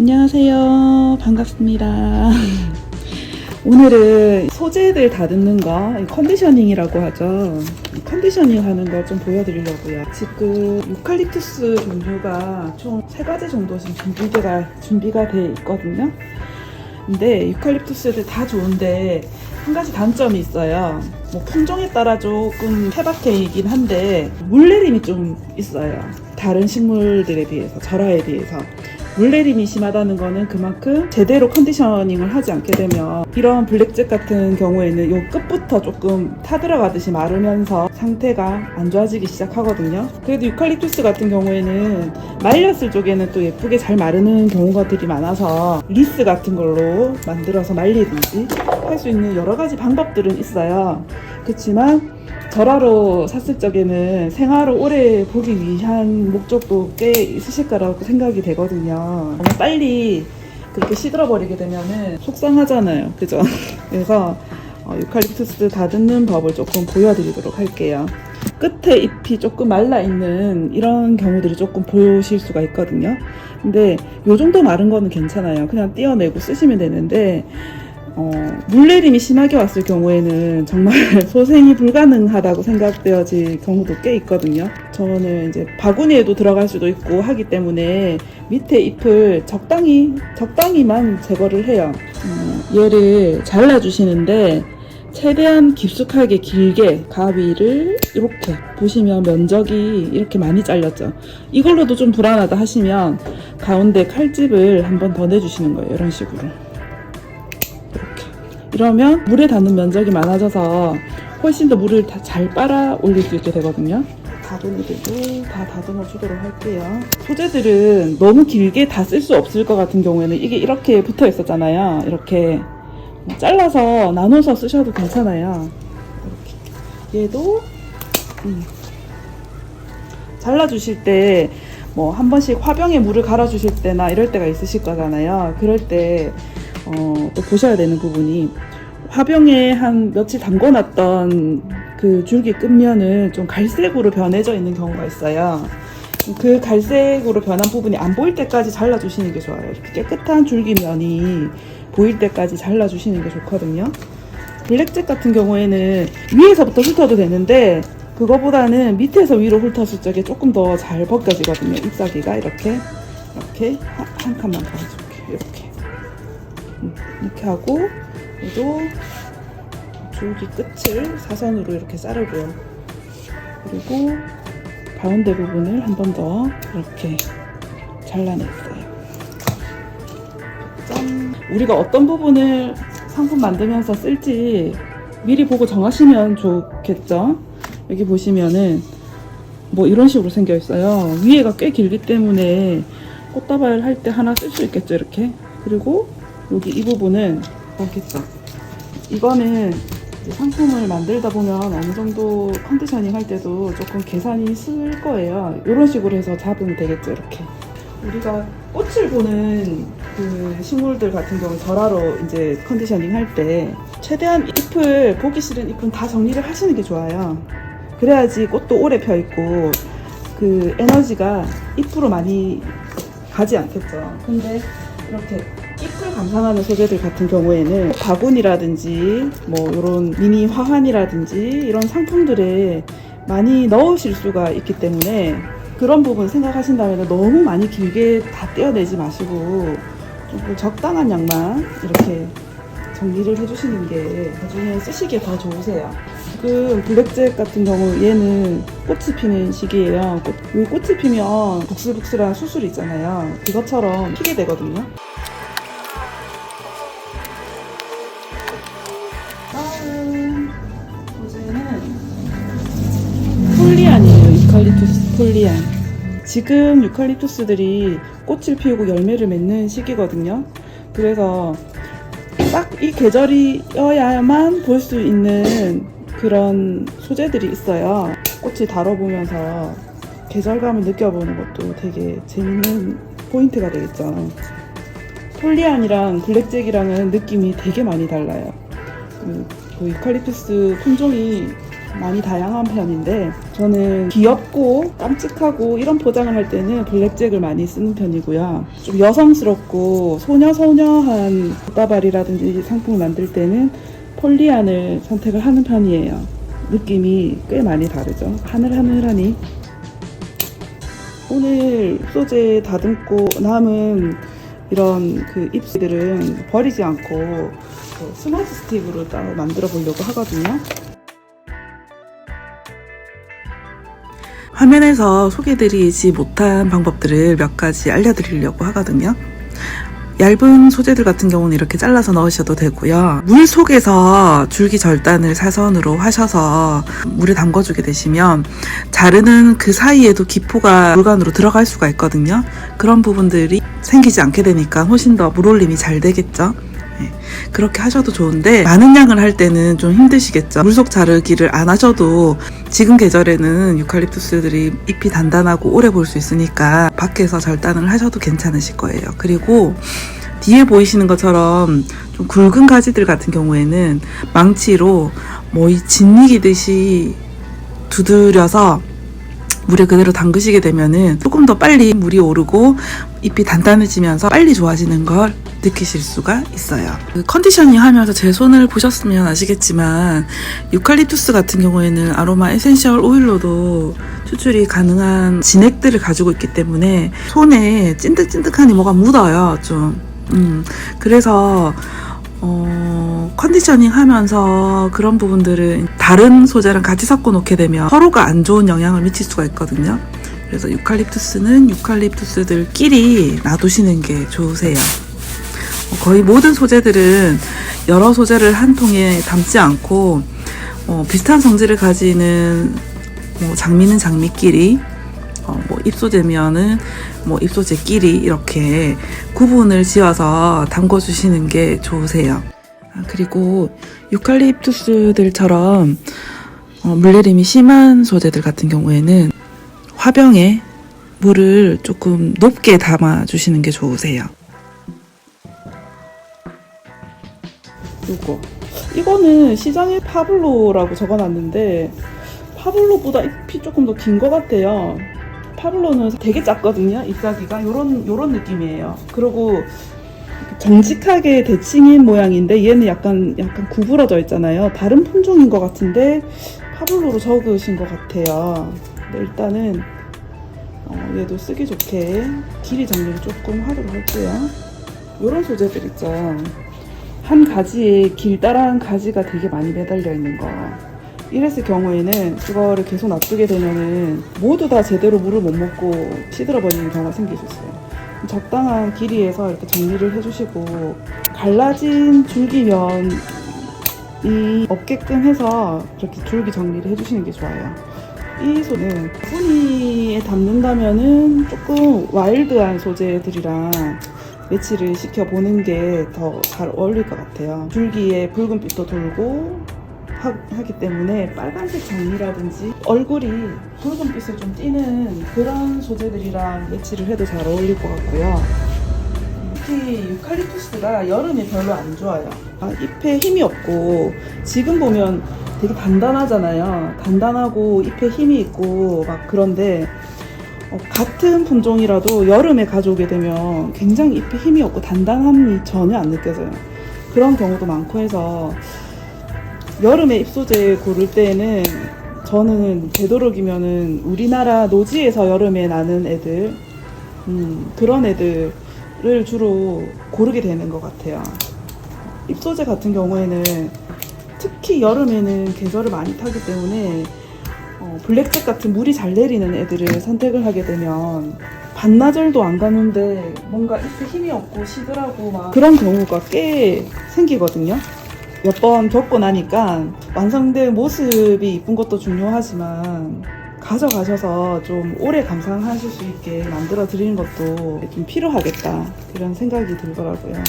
안녕하세요. 반갑습니다. 오늘은 소재들 다듬는 거, 컨디셔닝이라고 하죠. 컨디셔닝 하는 거 좀 보여드리려고요. 지금 유칼립투스 종류가 총 3가지 정도 지금 준비가 돼 있거든요. 근데 유칼립투스들 다 좋은데 한 가지 단점이 있어요. 뭐 품종에 따라 조금 케바케이긴 한데 물내림이 좀 있어요. 다른 식물들에 비해서, 절화에 비해서. 물내림이 심하다는 거는 그만큼 제대로 컨디셔닝을 하지 않게 되면 이런 블랙잭 같은 경우에는 요 끝부터 조금 타들어가듯이 마르면서 상태가 안 좋아지기 시작하거든요. 그래도 유칼립투스 같은 경우에는 말렸을 쪽에는 또 예쁘게 잘 마르는 경우가들이 많아서 리스 같은 걸로 만들어서 말리든지 할 수 있는 여러 가지 방법들은 있어요. 그렇지만 절화로 샀을 적에는 생화로 오래 보기 위한 목적도 꽤 있으실 거라고 생각이 되거든요. 너무 빨리 그렇게 시들어버리게 되면은 속상하잖아요. 그죠? 그래서 유칼립투스 다듬는 법을 조금 보여드리도록 할게요. 끝에 잎이 조금 말라있는 이런 경우들이 조금 보실 수가 있거든요. 근데 요 정도 마른 거는 괜찮아요. 그냥 떼어내고 쓰시면 되는데 물내림이 심하게 왔을 경우에는 정말 소생이 불가능하다고 생각되어질 경우도 꽤 있거든요. 저는 이제 바구니에도 들어갈 수도 있고 하기 때문에 밑에 잎을 적당히만 제거를 해요. 얘를 잘라주시는데 최대한 깊숙하게 길게 가위를 이렇게 보시면 면적이 이렇게 많이 잘렸죠. 이걸로도 좀 불안하다 하시면 가운데 칼집을 한 번 더 내주시는 거예요. 이런 식으로. 이러면 물에 닿는 면적이 많아져서 훨씬 더 물을 잘 빨아 올릴 수 있게 되거든요. 바구니들도 다 다듬어 주도록 할게요. 소재들은 너무 길게 다 쓸 수 없을 것 같은 경우에는 이게 이렇게 붙어 있었잖아요. 이렇게 잘라서 나눠서 쓰셔도 괜찮아요. 이렇게. 얘도 잘라주실 때 뭐 한 번씩 화병에 물을 갈아 주실 때나 이럴 때가 있으실 거잖아요. 그럴 때 또 보셔야 되는 부분이 화병에 한 며칠 담궈놨던 그 줄기 끝면은 좀 갈색으로 변해져 있는 경우가 있어요. 그 갈색으로 변한 부분이 안 보일 때까지 잘라주시는 게 좋아요. 이렇게 깨끗한 줄기면이 보일 때까지 잘라주시는 게 좋거든요. 블랙잭 같은 경우에는 위에서부터 훑어도 되는데 그거보다는 밑에서 위로 훑었을 적에 조금 더 잘 벗겨지거든요. 잎사귀가 이렇게 한 칸만 더 해줄게요. 이렇게 하고 얘도 줄기 끝을 사선으로 이렇게 자르고요. 그리고 가운데 부분을 한 번 더 이렇게 잘라냈어요. 짠! 우리가 어떤 부분을 상품 만들면서 쓸지 미리 보고 정하시면 좋겠죠. 여기 보시면은 뭐 이런 식으로 생겨 있어요. 위에가 꽤 길기 때문에 꽃다발 할 때 하나 쓸 수 있겠죠. 이렇게. 그리고 여기 이 부분은 많겠죠. 이거는 이제 상품을 만들다 보면 어느 정도 컨디셔닝 할 때도 조금 계산이 쓸 거예요. 이런 식으로 해서 잡으면 되겠죠. 이렇게. 우리가 꽃을 보는 그 식물들 같은 경우 절화로 이제 컨디셔닝 할 때 최대한 잎을, 보기 싫은 잎은 다 정리를 하시는 게 좋아요. 그래야지 꽃도 오래 펴 있고 그 에너지가 잎으로 많이 가지 않겠죠. 근데 이렇게 잎을 감상하는 소재들 같은 경우에는 바구니라든지 뭐 이런 미니 화환이라든지 이런 상품들에 많이 넣으실 수가 있기 때문에 그런 부분 생각하신다면 너무 많이 길게 다 떼어내지 마시고 좀 적당한 양만 이렇게 정리를 해주시는 게 나중에 쓰시기에 더 좋으세요. 지금 블랙잭 같은 경우 얘는 꽃이 피는 시기예요. 꽃이 피면 북슬북슬한 수술이 있잖아요. 그것처럼 피게 되거든요. 다음 소재는 폴리안이에요. 유칼립투스 폴리안. 지금 유칼립투스들이 꽃을 피우고 열매를 맺는 시기거든요. 그래서 딱 이 계절이어야만 볼 수 있는 그런 소재들이 있어요. 꽃을 다뤄보면서 계절감을 느껴보는 것도 되게 재밌는 포인트가 되겠죠. 폴리안이랑 블랙잭이랑은 느낌이 되게 많이 달라요. 그 유칼립투스 품종이 많이 다양한 편인데 저는 귀엽고 깜찍하고 이런 포장을 할 때는 블랙잭을 많이 쓰는 편이고요. 좀 여성스럽고 소녀소녀한 꽃다발이라든지 상품을 만들 때는 폴리안을 선택을 하는 편이에요. 느낌이 꽤 많이 다르죠. 하늘하늘하니. 오늘 소재 다듬고 남은 이런 그 잎들은 버리지 않고 스마트 스틱으로 따로 만들어 보려고 하거든요. 화면에서 소개드리지 못한 방법들을 몇 가지 알려드리려고 하거든요. 얇은 소재들 같은 경우는 이렇게 잘라서 넣으셔도 되고요. 물 속에서 줄기 절단을 사선으로 하셔서 물에 담궈주게 되시면 자르는 그 사이에도 기포가 물관으로 들어갈 수가 있거든요. 그런 부분들이 생기지 않게 되니까 훨씬 더 물올림이 잘 되겠죠. 그렇게 하셔도 좋은데 많은 양을 할 때는 좀 힘드시겠죠. 물속 자르기를 안 하셔도 지금 계절에는 유칼립투스들이 잎이 단단하고 오래 볼 수 있으니까 밖에서 절단을 하셔도 괜찮으실 거예요. 그리고 뒤에 보이시는 것처럼 좀 굵은 가지들 같은 경우에는 망치로 뭐 짓이기듯이 두드려서 물에 그대로 담그시게 되면은 조금 더 빨리 물이 오르고 잎이 단단해지면서 빨리 좋아지는 걸 느끼실 수가 있어요. 컨디셔닝 하면서 제 손을 보셨으면 아시겠지만 유칼립투스 같은 경우에는 아로마 에센셜 오일로도 추출이 가능한 진액들을 가지고 있기 때문에 손에 찐득찐득하니 뭐가 묻어요. 좀 그래서 컨디셔닝 하면서 그런 부분들을 다른 소재랑 같이 섞어 놓게 되면 서로가 안 좋은 영향을 미칠 수가 있거든요. 그래서 유칼립투스는 유칼립투스들끼리 놔두시는 게 좋으세요. 거의 모든 소재들은 여러 소재를 한 통에 담지 않고 비슷한 성질을 가지는 장미는 장미끼리 잎소재면은 잎소재끼리 이렇게 구분을 지어서 담궈 주시는 게 좋으세요. 그리고 유칼립투스들처럼 물내림이 심한 소재들 같은 경우에는 화병에 물을 조금 높게 담아 주시는 게 좋으세요. 이거는 시장에 파블로라고 적어놨는데 파블로보다 잎이 조금 더 긴 것 같아요. 파블로는 되게 작거든요. 잎사귀가 요런 느낌이에요. 그리고 정직하게 대칭인 모양인데 얘는 약간 구부러져 있잖아요. 다른 품종인 것 같은데 파블로로 적으신 것 같아요. 근데 일단은 얘도 쓰기 좋게 길이 정리를 조금 하도록 할게요. 요런 소재들 있죠. 한 가지에 길다란 가지가 되게 많이 매달려 있는 거. 이랬을 경우에는 이거를 계속 놔두게 되면은 모두 다 제대로 물을 못 먹고 시들어 버리는 경우가 생길 수 있어요. 적당한 길이에서 이렇게 정리를 해주시고 갈라진 줄기면이 없게끔 해서 이렇게 줄기 정리를 해주시는 게 좋아요. 이 소는 뿌니에 담는다면은 조금 와일드한 소재들이랑 매치를 시켜보는 게 더 잘 어울릴 것 같아요. 줄기에 붉은빛도 돌고 하기 때문에 빨간색 장미라든지 얼굴이 붉은빛을 좀 띠는 그런 소재들이랑 매치를 해도 잘 어울릴 것 같고요. 특히 유칼립투스가 여름에 별로 안 좋아요. 잎에 힘이 없고 지금 보면 되게 단단하잖아요. 단단하고 잎에 힘이 있고 막 그런데 같은 품종이라도 여름에 가져오게 되면 굉장히 잎에 힘이 없고 단단함이 전혀 안 느껴져요. 그런 경우도 많고 해서 여름에 잎소재 고를 때는 저는 되도록이면은 우리나라 노지에서 여름에 나는 애들 그런 애들을 주로 고르게 되는 것 같아요. 잎소재 같은 경우에는 특히 여름에는 계절을 많이 타기 때문에 블랙잭 같은 물이 잘 내리는 애들을 선택을 하게 되면 반나절도 안 가는데 뭔가 잎에 힘이 없고 시들하고 막 그런 경우가 꽤 생기거든요. 몇 번 겪고 나니까 완성된 모습이 이쁜 것도 중요하지만 가져가셔서 좀 오래 감상하실 수 있게 만들어 드리는 것도 좀 필요하겠다 이런 생각이 들더라고요.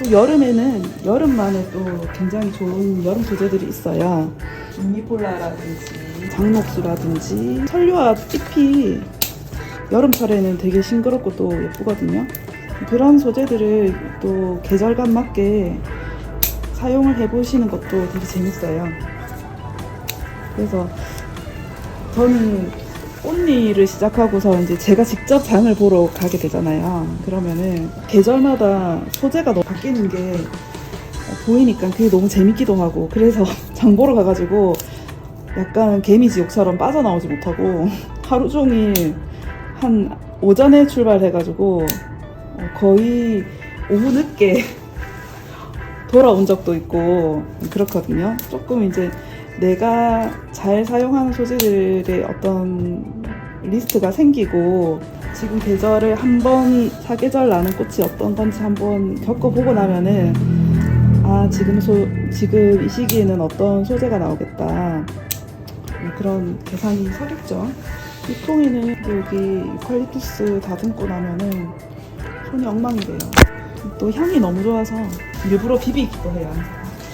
또 여름에는 여름만의 또 굉장히 좋은 여름 소재들이 있어요. 유니폴라라든지 장녹수라든지 설류와 잎이 여름철에는 되게 싱그럽고 또 예쁘거든요. 그런 소재들을 또 계절감 맞게 사용을 해보시는 것도 되게 재밌어요. 그래서 저는 꽃일을 시작하고서 이제 제가 직접 장을 보러 가게 되잖아요. 그러면은 계절마다 소재가 너무 바뀌는 게 보이니까 그게 너무 재밌기도 하고, 그래서 장 보러 가가지고 약간 개미지옥처럼 빠져나오지 못하고 하루 종일 한 오전에 출발해가지고 거의 오후 늦게 돌아온 적도 있고 그렇거든요. 조금 이제 내가 잘 사용하는 소재들의 어떤 리스트가 생기고, 지금 계절을 한번 사계절 나는 꽃이 어떤 건지 한번 겪어보고 나면은 아, 지금 이 시기에는 어떤 소재가 나오겠다, 그런 계산이 서겠죠. 이 통에는 여기 유칼립투스 다듬고 나면은 손이 엉망이 돼요. 또 향이 너무 좋아서 일부러 비비기도 해요.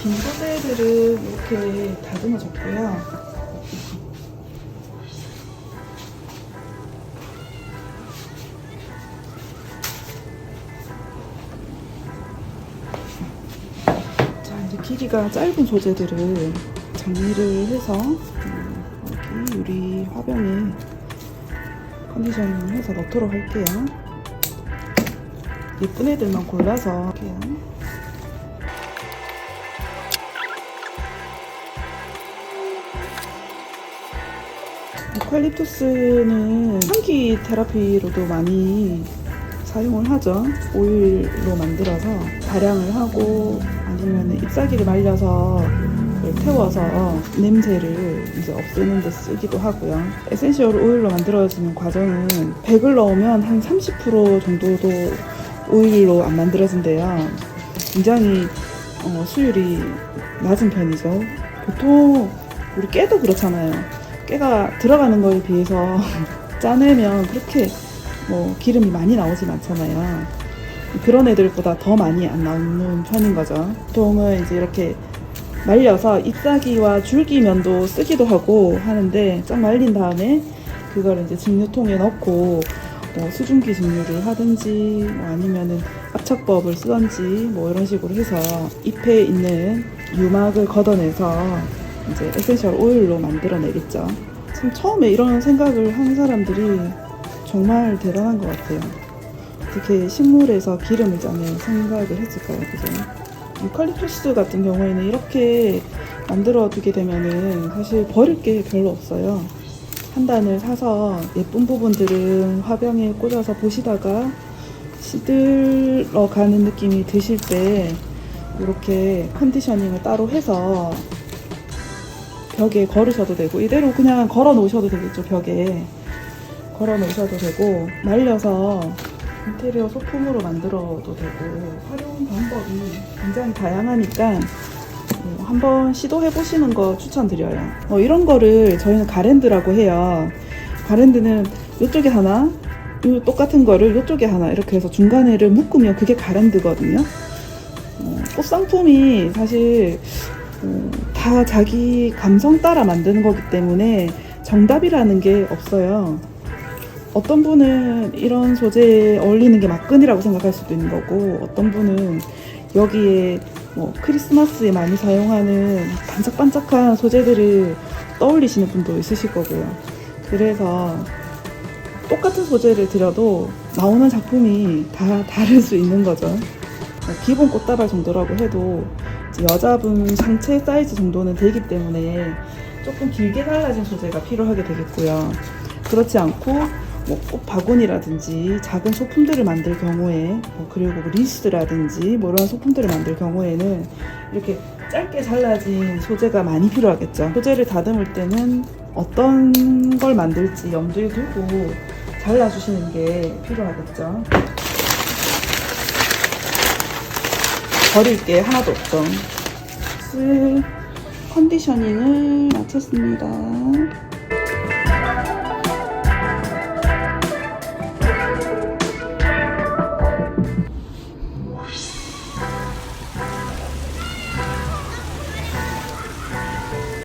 긴 소재들은 이렇게 다듬어 줬고요. 자, 이제 길이가 짧은 소재들을 정리를 해서 여기 유리 화병에 컨디셔닝 해서 넣도록 할게요. 예쁜 애들만 골라서 할게요. 유칼립투스는 향기 테라피로도 많이 사용을 하죠. 오일로 만들어서 발향을 하고 아니면 잎사귀를 말려서 태워서 냄새를 이제 없애는 데 쓰기도 하고요. 에센셜 오일로 만들어지는 과정은 100을 넣으면 한 30% 정도도 오일로 안 만들어진대요. 굉장히 수율이 낮은 편이죠. 보통 우리 깨도 그렇잖아요. 깨가 들어가는 거에 비해서 짜내면 그렇게 기름이 많이 나오진 않잖아요. 그런 애들보다 더 많이 안 나오는 편인 거죠. 보통은 이제 이렇게 말려서 잎사귀와 줄기면도 쓰기도 하고 하는데, 쫙 말린 다음에 그걸 이제 증류통에 넣고 수증기 증류를 하든지 아니면은 압착법을 쓰든지 이런 식으로 해서 잎에 있는 유막을 걷어내서 이제 에센셜 오일로 만들어내겠죠. 참 처음에 이런 생각을 한 사람들이 정말 대단한 것 같아요. 어떻게 식물에서 기름을 짜낼 생각을 했을까요, 그죠? 유칼립투스 같은 경우에는 이렇게 만들어 두게 되면은 사실 버릴 게 별로 없어요. 한 단을 사서 예쁜 부분들은 화병에 꽂아서 보시다가 시들어 가는 느낌이 드실 때 이렇게 컨디셔닝을 따로 해서 벽에 걸으셔도 되고, 이대로 그냥 걸어 놓으셔도 되겠죠. 벽에 걸어 놓으셔도 되고, 말려서 인테리어 소품으로 만들어도 되고, 활용 방법이 굉장히 다양하니까 한번 시도해 보시는 거 추천드려요. 이런 거를 저희는 가랜드라고 해요. 가랜드는 이쪽에 하나, 똑같은 거를 이쪽에 하나 이렇게 해서 중간에를 묶으면 그게 가랜드거든요. 꽃상품이 사실 다 자기 감성 따라 만드는 거기 때문에 정답이라는 게 없어요. 어떤 분은 이런 소재에 어울리는 게 막근이라고 생각할 수도 있는 거고, 어떤 분은 여기에 크리스마스에 많이 사용하는 반짝반짝한 소재들을 떠올리시는 분도 있으실 거고요. 그래서 똑같은 소재를 들여도 나오는 작품이 다 다를 수 있는 거죠. 기본 꽃다발 정도라고 해도 여자분 상체 사이즈 정도는 되기 때문에 조금 길게 갈라진 소재가 필요하게 되겠고요. 그렇지 않고 꽃 바구니라든지 작은 소품들을 만들 경우에, 그리고 리스라든지 이런 소품들을 만들 경우에는 이렇게 짧게 잘라진 소재가 많이 필요하겠죠. 소재를 다듬을 때는 어떤 걸 만들지 염두에 두고 잘라주시는 게 필요하겠죠. 버릴 게 하나도 없죠. 컨디셔닝을 마쳤습니다.